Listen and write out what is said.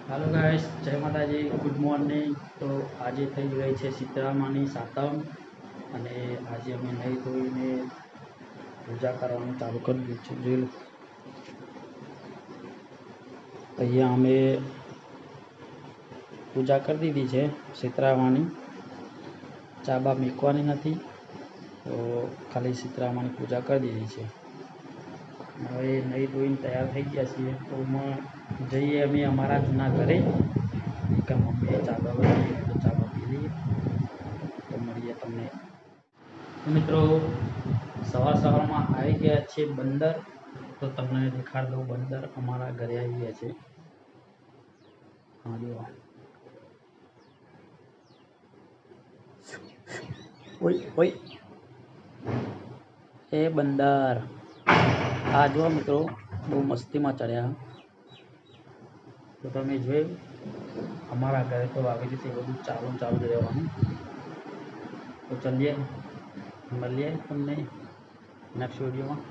Hello guys, जय माताजी, good morning. तो आज થઈ રહી છે સીતરામાની સાતમ અને આજે અમે નહીં ધોઈને પૂજા કરવાનું ચાલુ કરી દીધું છે। જોઈ લો, અહીંયા અમે પૂજા કરી દીધી છે સીતરામાની। ચાબા મૂકવાની નથી, તો ખાલી સીતરામાની પૂજા કરી દીધી છે। હવે નહીં ધોઈને તૈયાર થઈ ગયા છીએ, તો જઈએ અમે અમારા જૂના ઘરે કે મમ્મીએ ચાબા બનાવી તો ચાબા પી લઈએ, તો મળીએ તમને। તો મિત્રો, સવારમાં આવી ગયા છે બંદર, તો તમને દેખાડ દઉં। બંદર અમારા ઘરે આવી ગયા છે। હા જો, ઓય ઓય એ બંદર આ જો મિત્રો, બહુ મસ્તીમાં ચડ્યા। તો તમે જોયું, અમારા ઘરે તો આવી રીતે બધું ચાલુ જ રહેવાનું। તો ચલીએ, મળીએ તમને નેક્સ્ટ વિડીયોમાં।